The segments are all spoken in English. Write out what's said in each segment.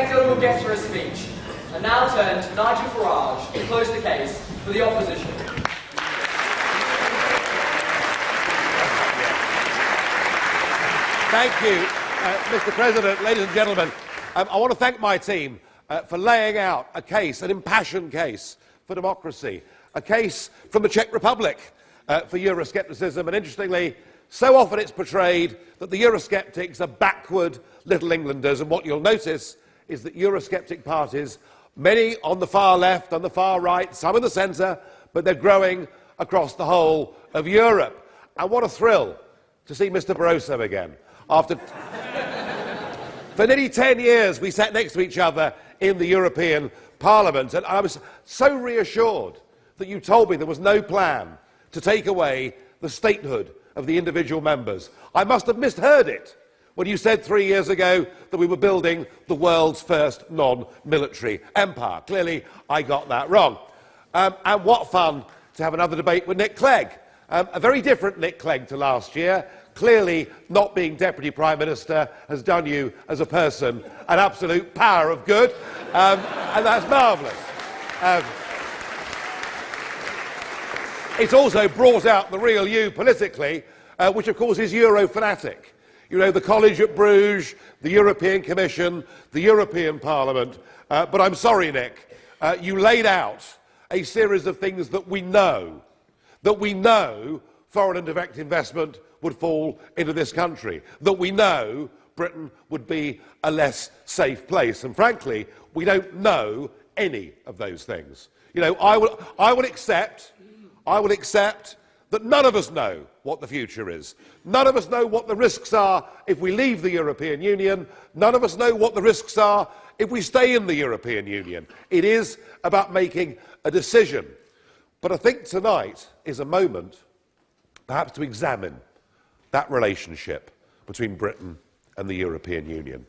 Clegg will get through a speech. I now turn to Nigel Farage to close the case for the opposition. Thank you, Mr. President. Ladies and gentlemen, I want to thank my team for laying out a case, an impassioned case for democracy, a case from the Czech Republic for Euroscepticism, and interestingly, so often it's portrayed that the Eurosceptics are backward Little Englanders, and what you'll notice is that Eurosceptic parties, many on the far left, on the far right, some in the centre, but they're growing across the whole of Europe. And what a thrill to see Mr. Barroso again. After for nearly 10 years, we sat next to each other in the European Parliament, and I was so reassured that you told me there was no plan to take away the statehood of the individual members. I must have misheard it when you said 3 years ago that we were building the world's first non-military empire. Clearly, I got that wrong. And what fun to have another debate with Nick Clegg. A very different Nick Clegg to last year. Clearly, not being Deputy Prime Minister has done you, as a person, an absolute power of good, and that's marvellous. It's also brought out the real you politically, which of course is Euro-fanatic. You know, the College at Bruges, the European Commission, the European Parliament. But I'm sorry, Nick, you laid out a series of things that we know foreign and direct investment would fall into this country, that we know Britain would be a less safe place. And frankly, we don't know any of those things. You know, I will accept that none of us know what the future is. None of us know what the risks are if we leave the European Union. None of us know what the risks are if we stay in the European Union. It is about making a decision. But I think tonight is a moment perhaps to examine that relationship between Britain and the European Union.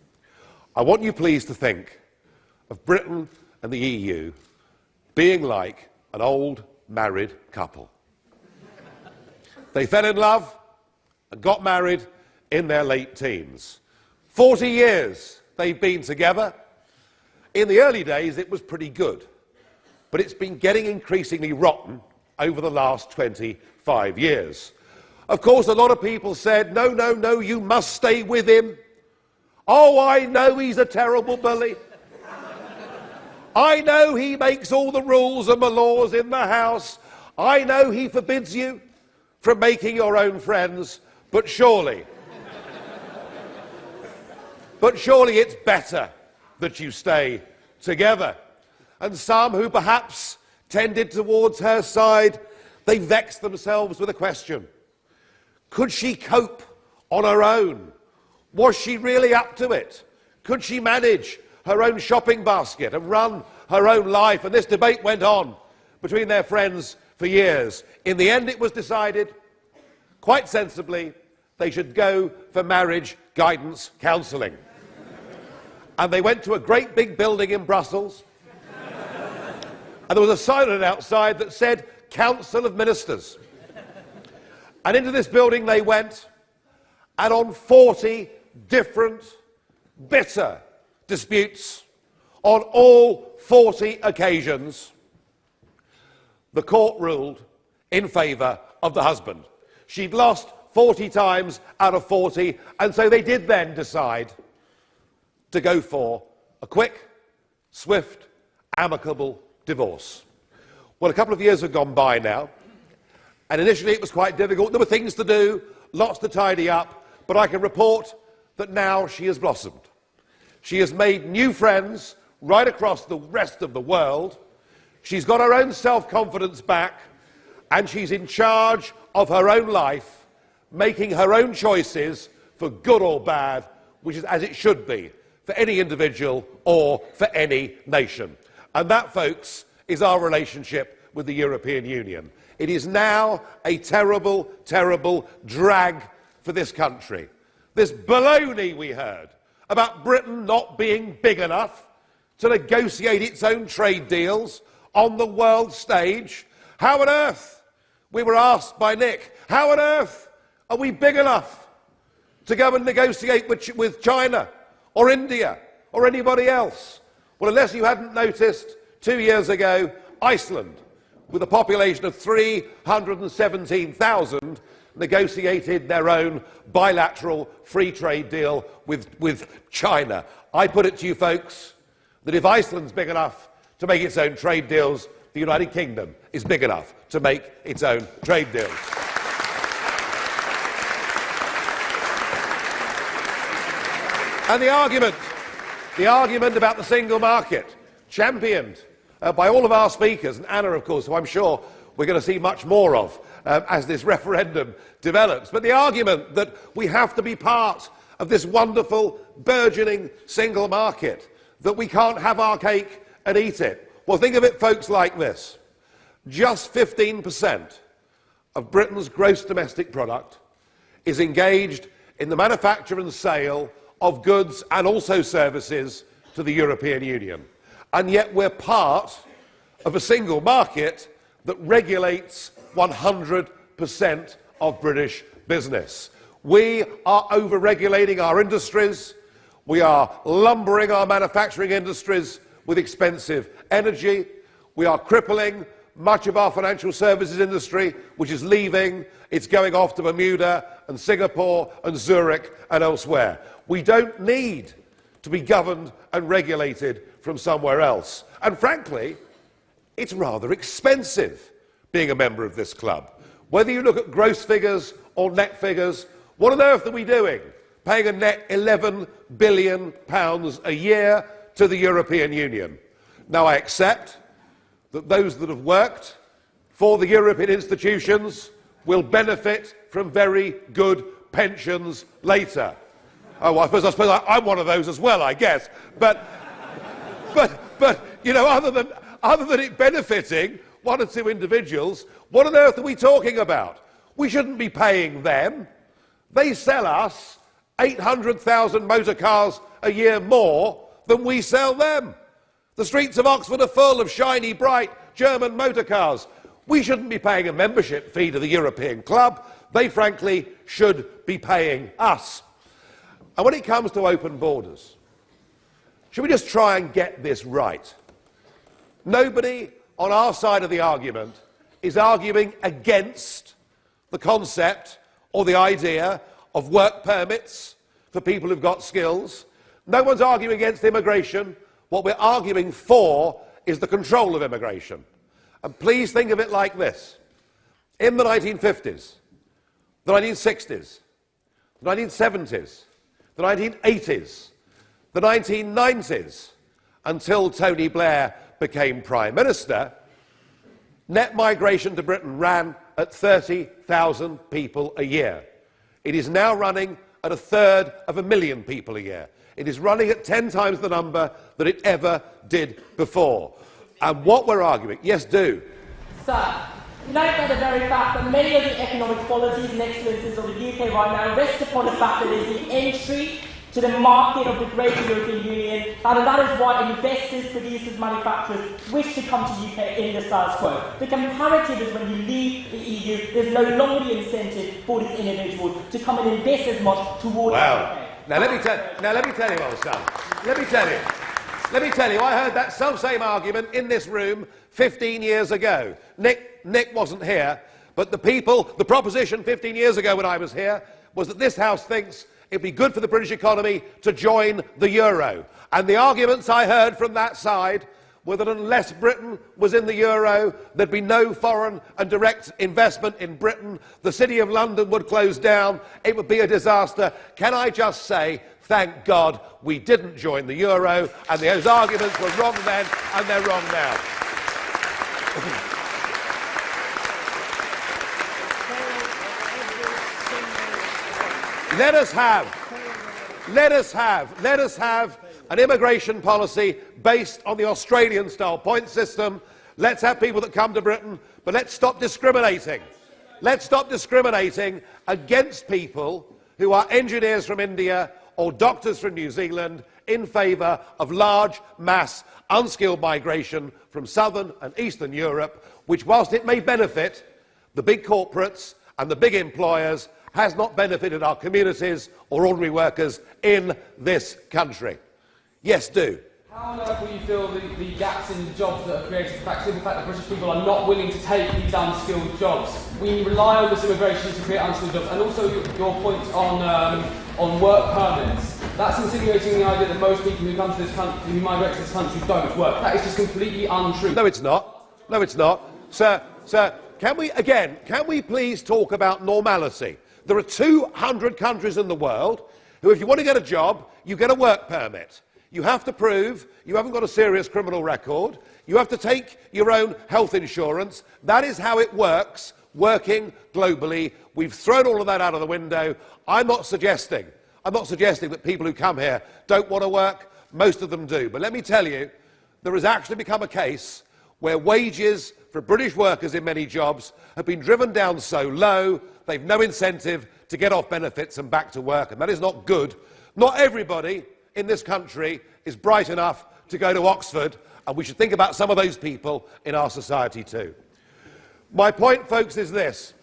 I want you please to think of Britain and the EU being like an old married couple. They fell in love and got married in their late teens. 40 years they've been together. In the early days it was pretty good, but it's been getting increasingly rotten over the last 25 years. Of course, a lot of people said, no, no, no, you must stay with him. Oh, I know he's a terrible bully. I know he makes all the rules and the laws in the house. I know he forbids you from making your own friends, but surely it's better that you stay together. And some who perhaps tended towards her side, they vexed themselves with a question. Could she cope on her own? Was she really up to it? Could she manage her own shopping basket and run her own life? And this debate went on between their friends for years. In the end, it was decided, quite sensibly, they should go for marriage guidance counselling. And they went to a great big building in Brussels, and there was a sign on it outside that said, Council of Ministers. And into this building they went, and on 40 different bitter disputes, on all 40 occasions, the court ruled in favour of the husband. She'd lost 40 times out of 40, and so they did then decide to go for a quick, swift, amicable divorce. Well, a couple of years have gone by now, and initially it was quite difficult. There were things to do, lots to tidy up, but I can report that now she has blossomed. She has made new friends right across the rest of the world. She's got her own self-confidence back, and she's in charge of her own life, making her own choices for good or bad, which is as it should be for any individual or for any nation. And that, folks, is our relationship with the European Union. It is now a terrible, terrible drag for this country. This baloney we heard about Britain not being big enough to negotiate its own trade deals on the world stage. How on earth, we were asked by Nick, how on earth are we big enough to go and negotiate with China or India or anybody else? Well, unless you hadn't noticed, 2 years ago, Iceland, with a population of 317,000, negotiated their own bilateral free trade deal with China. I put it to you folks that if Iceland's big enough to make its own trade deals, the United Kingdom is big enough to make its own trade deals. And the argument about the single market, championed by all of our speakers, and Anna, of course, who I'm sure we're going to see much more of as this referendum develops. But the argument that we have to be part of this wonderful, burgeoning single market, that we can't have our cake and eat it. Well, think of it, folks, like this. Just 15% of Britain's gross domestic product is engaged in the manufacture and sale of goods and also services to the European Union. And yet we're part of a single market that regulates 100% of British business. We are over-regulating our industries. We are lumbering our manufacturing industries with expensive energy. We are crippling much of our financial services industry, which is leaving. It's going off to Bermuda and Singapore and Zurich and elsewhere. We don't need to be governed and regulated from somewhere else. And frankly, it's rather expensive being a member of this club. Whether you look at gross figures or net figures, what on earth are we doing? Paying a net £11 billion a year to the European Union. Now, I accept that those that have worked for the European institutions will benefit from very good pensions later. Oh, I suppose I'm one of those as well, I guess. But you know, other than it benefiting one or two individuals, what on earth are we talking about? We shouldn't be paying them. They sell us 800,000 motor cars a year more than we sell them. The streets of Oxford are full of shiny, bright German motor cars. We shouldn't be paying a membership fee to the European Club. They, frankly, should be paying us. And when it comes to open borders, should we just try and get this right? Nobody on our side of the argument is arguing against the concept or the idea of work permits for people who've got skills. No one's arguing against immigration. What we're arguing for is the control of immigration. And please think of it like this. In the 1950s, the 1960s, the 1970s, the 1980s, the 1990s, until Tony Blair became Prime Minister, net migration to Britain ran at 30,000 people a year. It is now running at 1/3 people a year. It is running at 10 times the number that it ever did before. And what we're arguing... Yes, do. Sir, note that the very fact that many of the economic qualities and excellences of the UK right now rest upon the fact that it is the entry to the market of the greater European Union, and that is why investors, producers, manufacturers wish to come to the UK in the status quo. The comparative is when you leave the EU, there's no longer the incentive for these individuals to come and invest as much towards the UK. Now let me tell you, old son. Let me tell you, I heard that self-same argument in this room 15 years ago. Nick wasn't here, but the proposition 15 years ago when I was here was that this House thinks it'd be good for the British economy to join the euro. And the arguments I heard from that side were that unless Britain was in the euro, there'd be no foreign and direct investment in Britain. The City of London would close down. It would be a disaster. Can I just say, thank God we didn't join the euro, and those arguments were wrong then, and they're wrong now. Let us have an immigration policy based on the Australian-style point system. Let's have people that come to Britain, but let's stop discriminating. Let's stop discriminating against people who are engineers from India or doctors from New Zealand in favour of large, mass, unskilled migration from southern and eastern Europe, which, whilst it may benefit the big corporates and the big employers, has not benefited our communities or ordinary workers in this country. Yes, do. How on earth will you fill the gaps in the jobs that are created? The fact that British people are not willing to take these unskilled jobs. We rely on this immigration to create unskilled jobs. And also your point on work permits. That's insinuating the idea that most people who come to this country, who migrate to this country, don't work. That is just completely untrue. No, it's not. No, it's not. Sir, can we please talk about normality? There are 200 countries in the world who, if you want to get a job, you get a work permit. You have to prove you haven't got a serious criminal record. You have to take your own health insurance. That is how it works, working globally. We've thrown all of that out of the window. I'm not suggesting that people who come here don't want to work. Most of them do. But let me tell you, there has actually become a case where wages for British workers in many jobs have been driven down so low, they've no incentive to get off benefits and back to work, and that is not good. Not everybody in this country is bright enough to go to Oxford, and we should think about some of those people in our society too. My point, folks, is this.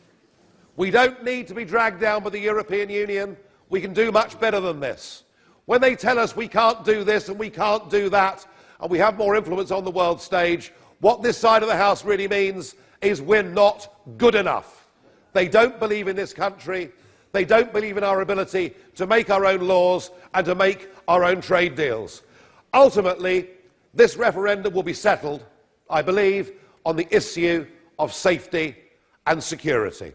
We don't need to be dragged down by the European Union. We can do much better than this. When they tell us we can't do this and we can't do that, and we have more influence on the world stage, what this side of the House really means is we're not good enough. They don't believe in this country. They don't believe in our ability to make our own laws and to make our own trade deals. Ultimately, this referendum will be settled, I believe, on the issue of safety and security.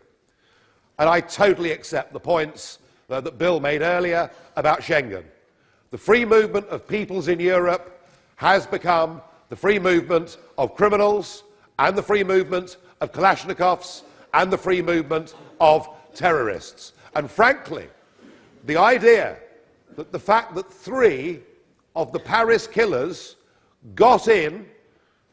And I totally accept the points that Bill made earlier about Schengen. The free movement of peoples in Europe has become the free movement of criminals and the free movement of Kalashnikovs and the free movement of terrorists. And frankly, the idea that the fact that 3 of the Paris killers got in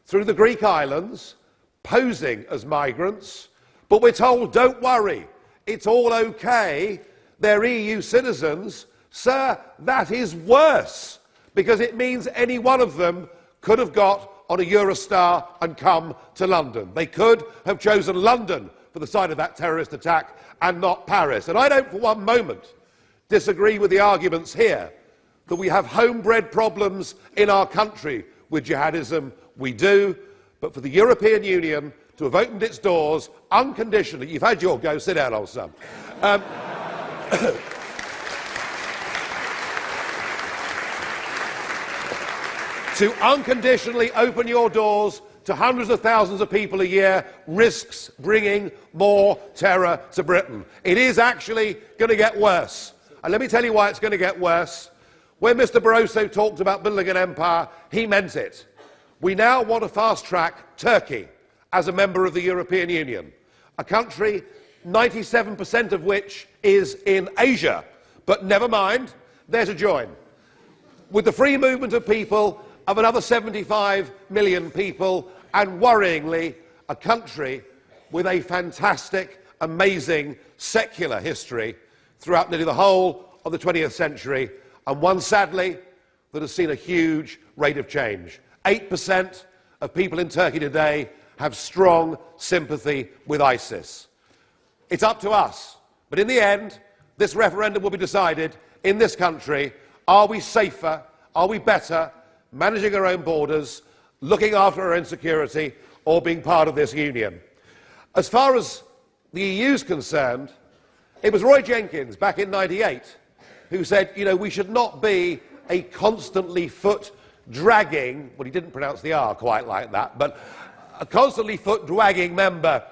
through the Greek islands, posing as migrants, but we're told, don't worry, it's all okay, they're EU citizens, sir, that is worse, because it means any one of them could have got on a Eurostar and come to London. They could have chosen London for the site of that terrorist attack and not Paris. And I don't for one moment disagree with the arguments here that we have homebred problems in our country with jihadism. We do. But for the European Union to have opened its doors unconditionally, you've had your go, sit down, old son. To unconditionally open your doors to hundreds of thousands of people a year risks bringing more terror to Britain. It is actually going to get worse. And let me tell you why it's going to get worse. When Mr. Barroso talked about building an empire, he meant it. We now want to fast-track Turkey as a member of the European Union, a country 97% of which is in Asia. But never mind, they're to join. With the free movement of people of another 75 million people, and worryingly, a country with a fantastic, amazing secular history throughout nearly the whole of the 20th century, and one, sadly, that has seen a huge rate of change. 8% of people in Turkey today have strong sympathy with ISIS. It's up to us. But in the end, this referendum will be decided in this country. Are we safer? Are we better managing our own borders, looking after our own security, or being part of this union? As far as the EU is concerned, it was Roy Jenkins back in '98 who said, you know, we should not be a constantly foot-dragging, well, he didn't pronounce the R quite like that, but a constantly foot-dragging member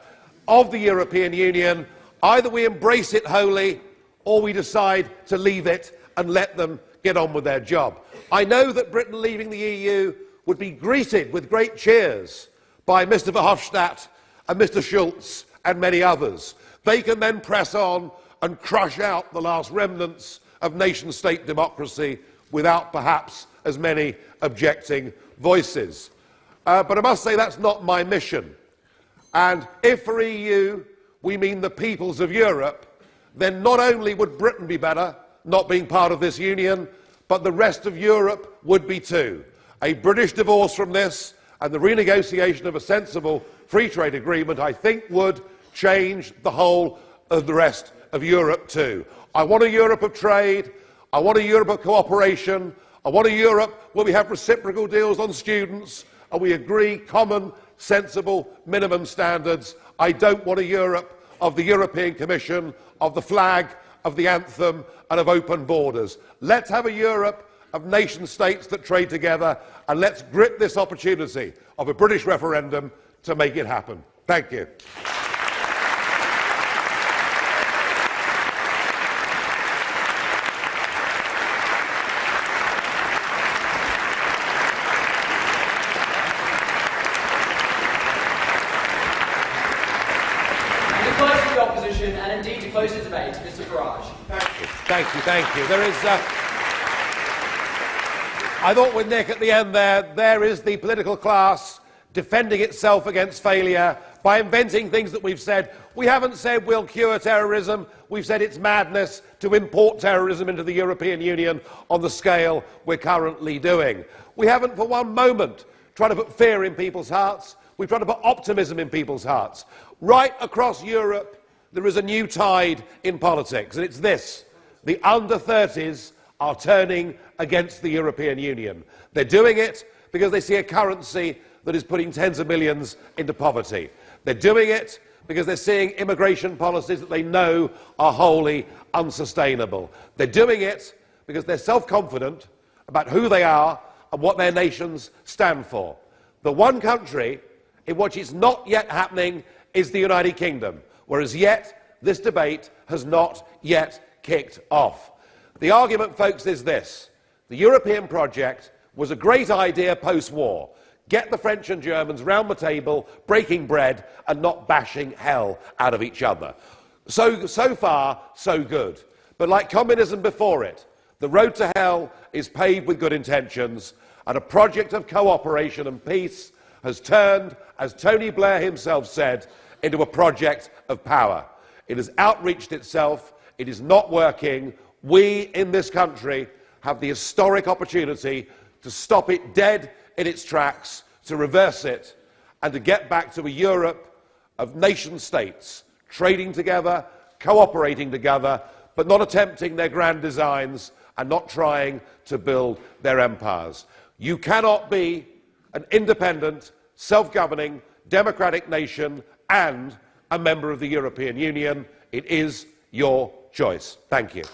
of the European Union. Either we embrace it wholly, or we decide to leave it and let them get on with their job. I know that Britain leaving the EU would be greeted with great cheers by Mr Verhofstadt and Mr Schulz and many others. They can then press on and crush out the last remnants of nation-state democracy without perhaps as many objecting voices. But I must say that's not my mission. And if for EU we mean the peoples of Europe, then not only would Britain be better not being part of this union, but the rest of Europe would be too. A British divorce from this and the renegotiation of a sensible free trade agreement, I think, would change the whole of the rest of Europe too. I want a Europe of trade. I want a Europe of cooperation. I want a Europe where we have reciprocal deals on students and we agree common, sensible minimum standards. I don't want a Europe of the European Commission, of the flag, of the anthem and of open borders. Let's have a Europe of nation states that trade together, and let's grip this opportunity of a British referendum to make it happen. Thank you. To close the opposition and indeed to close the debate, Mr. Farage. Thank you. There is. I thought with Nick at the end there is the political class defending itself against failure by inventing things that we've said. We haven't said we'll cure terrorism. We've said it's madness to import terrorism into the European Union on the scale we're currently doing. We haven't for one moment tried to put fear in people's hearts. We've tried to put optimism in people's hearts. Right across Europe, there is a new tide in politics, and it's this. The under-30s are turning against the European Union. They're doing it because they see a currency that is putting tens of millions into poverty. They're doing it because they're seeing immigration policies that they know are wholly unsustainable. They're doing it because they're self-confident about who they are and what their nations stand for. The one country in which it's not yet happening is the United Kingdom, whereas yet this debate has not yet kicked off. The argument, folks, is this. The European project was a great idea post-war. Get the French and Germans round the table, breaking bread and not bashing hell out of each other. So far, so good. But like communism before it, the road to hell is paved with good intentions, and a project of cooperation and peace has turned, as Tony Blair himself said, into a project of power. It has outreached itself. It is not working. We in this country have the historic opportunity to stop it dead in its tracks, to reverse it, and to get back to a Europe of nation states trading together, cooperating together, but not attempting their grand designs and not trying to build their empires. You cannot be an independent, self-governing, democratic nation and a member of the European Union. It is your choice. Thank you.